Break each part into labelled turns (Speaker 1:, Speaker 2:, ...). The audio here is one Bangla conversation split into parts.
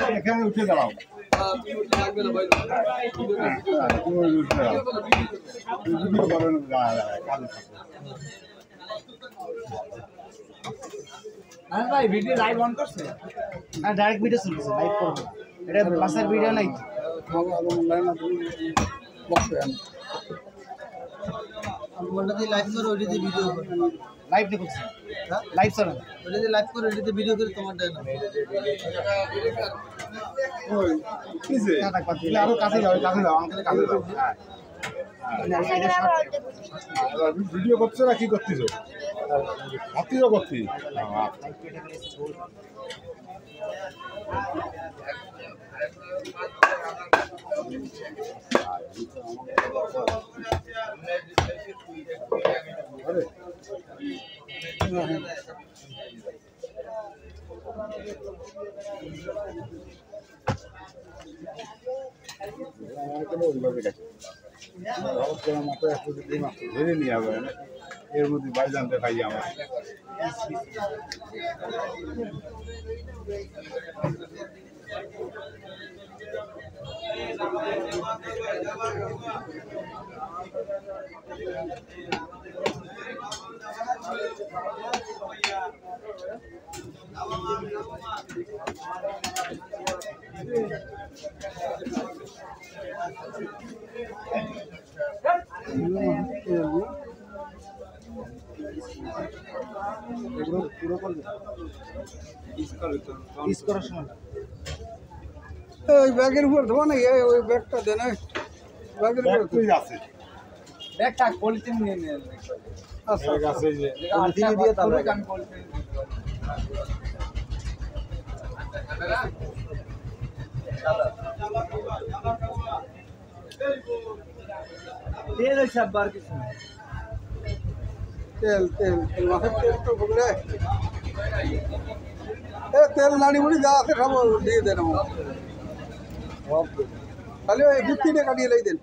Speaker 1: এখানে উঠে দাঁড়াও
Speaker 2: ভাই ভিডিও লাইভ অন করছে না ডাইরেক্ট ভিডিও চলছে লাইভ করব এটা ক্লাসের ভিডিও নাই
Speaker 3: বলটা দিয়ে লাইভ করো ওইটা দিয়ে ভিডিও করো
Speaker 2: লাইভ দেখছি লাইভ চলে
Speaker 3: ওইটা দিয়ে লাইভ করো ওইটা দিয়ে ভিডিও করে তোমার দেয় না
Speaker 1: ওই কিসে আরো কাছে যাও আমাকে কাছে যাও ভিডিও করছো না কি করতেছো হাতিও করছি ধরে নিয়ে যাবে এর মধ্যে বাই জানতে পাই আমার
Speaker 3: ওই ব্যাগের উপর ধোয়া নাকি ওই ব্যাগটা দেন ব্যাগের উপর
Speaker 1: তুই আছে
Speaker 2: ব্যাগটা পলিথিন নিয়ে নিয়ে
Speaker 3: আচ্ছা
Speaker 1: আছে যে
Speaker 2: পলিথিন দিয়ে তারপরে আমি পলিথিন তেল সব বার কিছু
Speaker 3: তেল তেল মাছের তেল তো বলে তেল নাড়ি মুড়ি যা আছে খাবো দিয়ে দেন খালি ওই ভিত্তিটা কাটিয়ে লাই দেন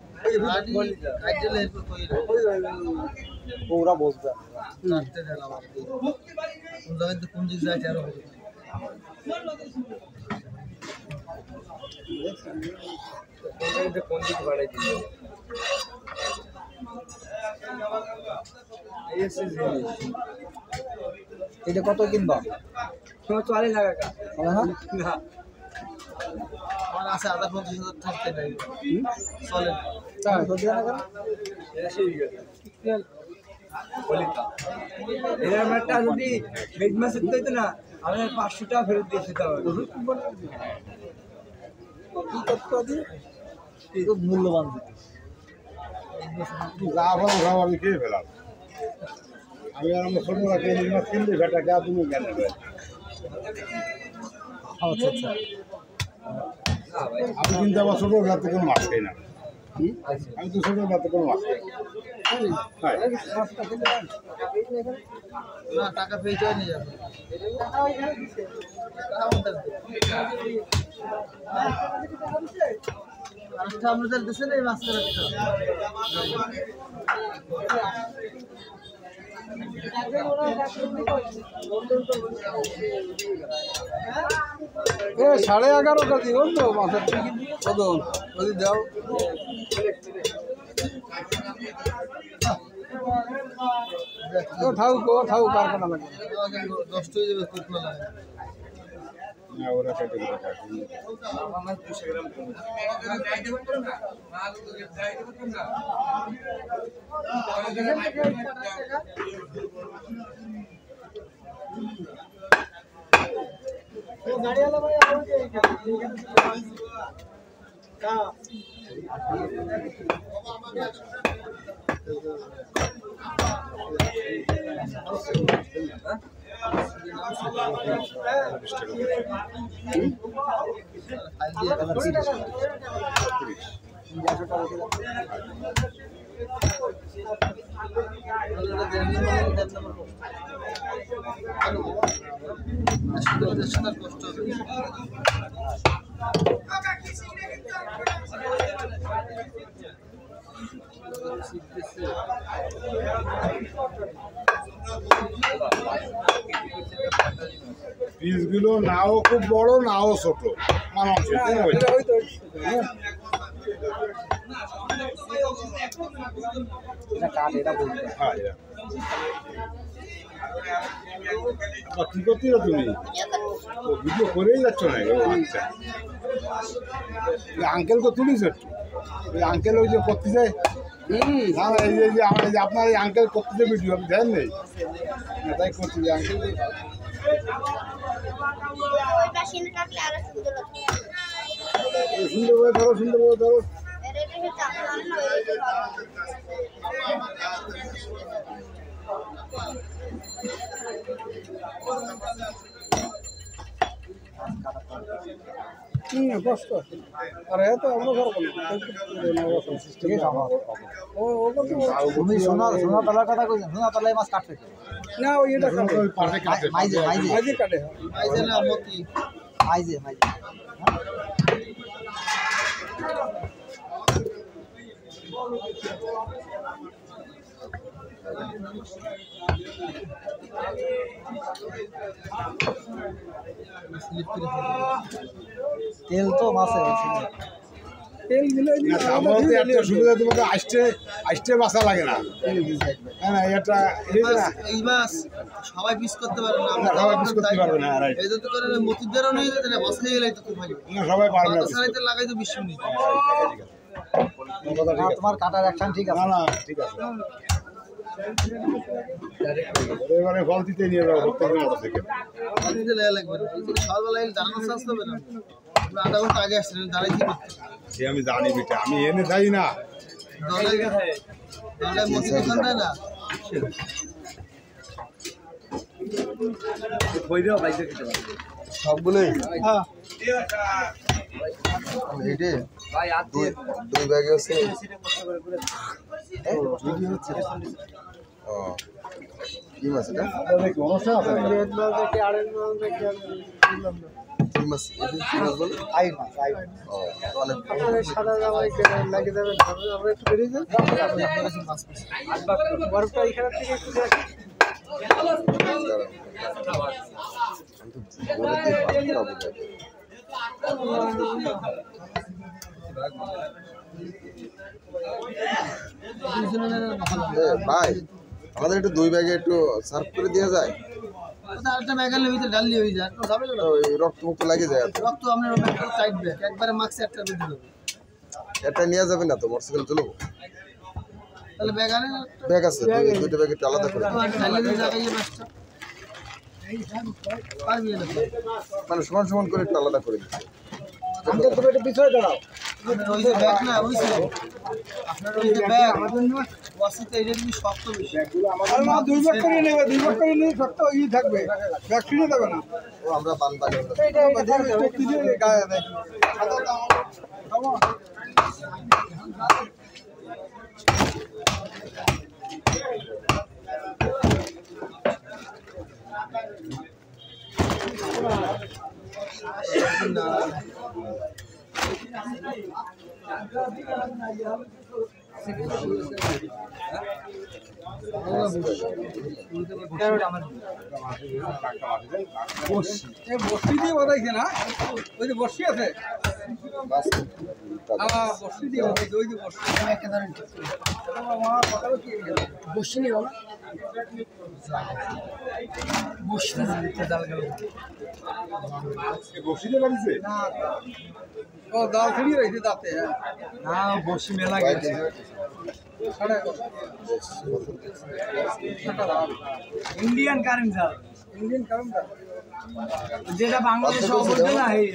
Speaker 2: ওরা বসবে
Speaker 3: পুঞ্জি যায় আরো
Speaker 2: কোন দিকে বাড়াই দিবে এটা কত কিনবা 40 টাকা না
Speaker 3: আমার আছে 50,000 থাকতে নাই চলে
Speaker 2: তাই তো দেনা কেন এটা সেই গেছে বলিতা এর একটা যদি বেজ মাসে দিতে না আমি 500 টাকা ফেরত দিয়ে দিতে হবে
Speaker 3: কি করতে হবে
Speaker 2: খুব মূল্যবান
Speaker 1: যা ভালো খাও আমি খেয়ে ফেলাম আমি আর আমার ছোট রাখি মাছ কিনলে ঘাটা গা তুমি কেন
Speaker 2: আচ্ছা আচ্ছা
Speaker 1: আমি কিন্তু আমার ছোট রাতে কোনো মাছ খাই না আমি তো ছোট রাতে কোনো মাছ খাই
Speaker 3: না টাকা পেয়ে নিয়ে যাবে আরেকটা আমাদের দেশে নেই মাছ করার 11.5 কেজি তো মাছের কত যদি দাও থাও কারখানা লাগে নষ্ট হয়ে যাবে কুকনা লাগে
Speaker 1: না ওরা কেটে দিতে পারে
Speaker 3: আমার 200 গ্রাম কম गाड़ी वाला भाई आओ जे का
Speaker 1: পিসগুলো নাও খুব বড় নাও ছোট মানানসই তাই না ভাই? হ্যাঁ এটা। কি করতেছো তুমি? ভিডিও করেই যাচ্ছ না? আচ্ছা আঙ্কেলকে তুলিস একটু, ওই আঙ্কেল ওই যে করতে যায় না না, এই যে আমার এই যে আপনার এই আঙ্কেল করতে যায় ভিডিও, আপনি দেন নেই তাই করছি যে আঙ্কেল সুন্দর করে ধরো, সুন্দর করে ধরো।
Speaker 3: কষ্ট আর এত আমরা
Speaker 2: তুমি সোনা তলার কথা কইছেন, সোনা তলায় মাছ কাটবে
Speaker 3: না ওই এটা
Speaker 2: মাইজে
Speaker 3: মাঝে কাটে
Speaker 2: মাইজে না মতি মাইজে তেল তো মাছে
Speaker 3: তেল দিলে
Speaker 1: না, আমার তো একটা সুবিধা, তোমাকে আসতে বাসা লাগে না। হ্যাঁ না, এটা
Speaker 2: এই মাছ সবাই পিস করতে পারবে না,
Speaker 1: না, সবাই পিস করতে পারবে না, right।
Speaker 2: এই তো করে মতিদারও নিয়ে যেতে না, বসে গেলে তো খুব ভালো
Speaker 1: না, সবাই পারবে না।
Speaker 2: সারাইতে লাগাই তো 20 মিনিট।
Speaker 1: কথা ঠিক আছে।
Speaker 2: তোমার কাটার অ্যাকশন ঠিক আছে
Speaker 1: না না ঠিক আছে। এবারে ফল দিতে নিয়ে যাবো প্রত্যেকদিন অটো থেকে।
Speaker 2: আপনি যে লেয়া লাগবে এই যে সকালবেলা এই দাঁড়ানোর চান্স হবে না, আমরা আধা ঘন্টা আগে আসছিলেন, দাঁড়াই কি করতে
Speaker 1: সে আমি জানি বেটা, আমি এনে যাই না।
Speaker 2: দাঁড়ায় মতি দোকান দেয় না
Speaker 4: সবগুলোই
Speaker 2: হ্যাঁ
Speaker 4: এইটে দুই ব্যাগে হচ্ছে ও কি মাছ এটা
Speaker 1: অনুষ্ঠান আছে নাকি?
Speaker 4: কি মাছ এটা কি মাছ বলে
Speaker 2: আই মাছ
Speaker 4: ও তাহলে
Speaker 3: সাদা জামাই লাগিয়ে দেবেন আমরা একটু বেরিয়ে যাই
Speaker 2: মাছ
Speaker 3: বরফটা এখান থেকে একটু দেখি
Speaker 4: ভাই আমাদের একটু দুই ব্যাগে একটু সার্ভ করে দেওয়া যায়,
Speaker 2: আরেকটা ব্যাগালের ভিতরে ডাললি হয়ে যায় তো যাবে না
Speaker 4: ওই রক্ত মুক্ত লাগে যায়
Speaker 2: রক্ত আপনার টাইট ব্যাগ একবারে মাস্ক একটা বেঁধে দেবে
Speaker 4: এটা নেওয়া যাবে না তো মোটরসাইকেল চলবো
Speaker 2: তাহলে ব্যাগ আনে
Speaker 4: ব্যাগ আছে দুইটা ব্যাগ একটু আলাদা করে
Speaker 2: ডাললি জায়গায় মাছটা পারবি না
Speaker 4: মানে সমান সমান করে একটু আলাদা করে দিচ্ছি
Speaker 3: আমাকে তুমি একটু পিছনে দাঁড়াও
Speaker 2: ওই যে ব্যাগ না বুঝছেন আপনার ওই যে ব্যাগ ওয়াসিতে এটা কিন্তু শক্ত বেশি
Speaker 3: আর না দুই ভাগ করে নেবে, দুই ভাগ করে নিয়ে সব তো ই থাকবে ভ্যাকসিনও দেবে না
Speaker 4: ও আমরা বানবানি
Speaker 3: এইটা টুপি দিয়ে গায়ে দেয় বসি দিয়ে বাদাইছে না, ওই যে বসি আছে বসি দিয়ে বাদাইছে, ওই যে বসি আমার কথা কি বসি নেই বাবা বসি
Speaker 1: বসিতে পারিছে
Speaker 3: ও দাল ছড়িয়ে রয়েছে দাঁতে
Speaker 2: না বসি মেলা গেছে ইন্ডিয়ান কারেন্ট জাল
Speaker 3: ইন্ডিয়ান কারেন্ট
Speaker 2: যেটা বাংলাদেশে অবৈধ না এই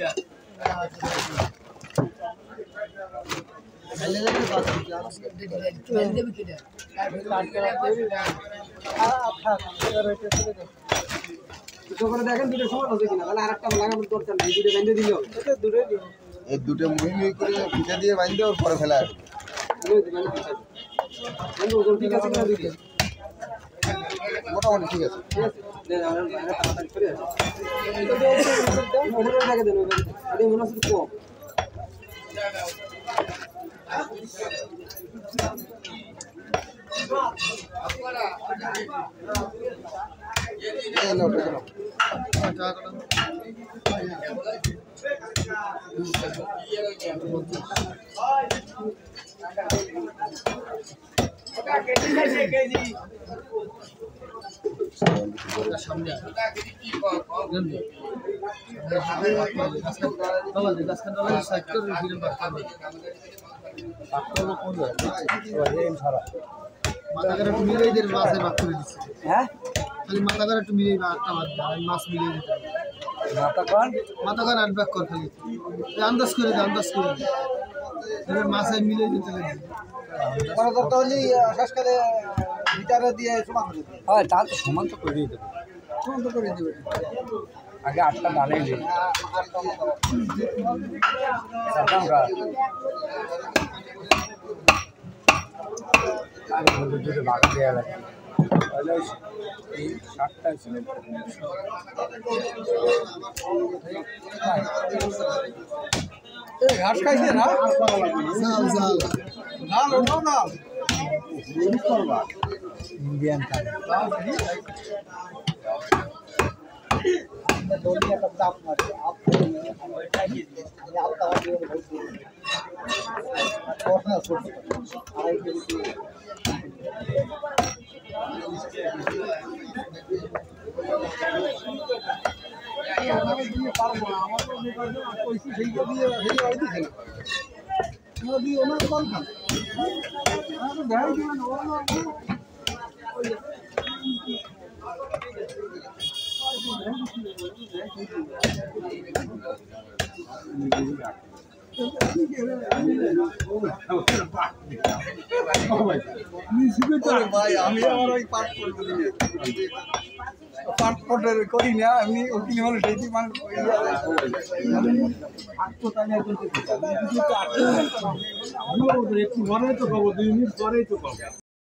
Speaker 2: দেখেন দুটো সময় আছে কিনা, তাহলে আরেকটা লাগানোর দরকার নেই, দুটো বেঁধে দিলে হবে দূরে
Speaker 4: এই দুটো মুহি মুহি করে পিঠা দিয়ে বাঁধতে ওর পরে ফেলা আসবে
Speaker 2: ঠিক আছে কিনা দুইটা
Speaker 4: মোটামুটি ঠিক আছে
Speaker 2: মনে হচ্ছে কম
Speaker 4: এই নাও, টাকা নাও।
Speaker 3: সামনে মাথাকার একটু মিলিয়ে দিয়ে মাছের ভাগ করে দিচ্ছে।
Speaker 2: হ্যাঁ
Speaker 3: খালি মাথাকার একটু মিলিয়ে একটা ভাগ মাছ মিলিয়ে দিতে মাথাকার 8 ভাগ কর খালি আন্দাজ করে দে আন্দাজ করে দে এবার মাছে মিলিয়ে দিতে লাগে।
Speaker 2: হয় তা তো সমান তো করে দিতে
Speaker 3: সমান তো করে দেবে।
Speaker 2: আগে 8টা বানাই দিই আগে দুটো বাগা দেওয়া লাগে তাহলে এই 7টা ছিল ঘাস খাইছে না
Speaker 3: জাল জাল
Speaker 2: ডাল ওঠাও না ইন্ডিয়ান ভাই আমি আমার ওই পাঠ করি না আমি উকিল হলে সেই মানুষ একটু পরে তো খাবো 2 মিনিট পরেই তো খাবো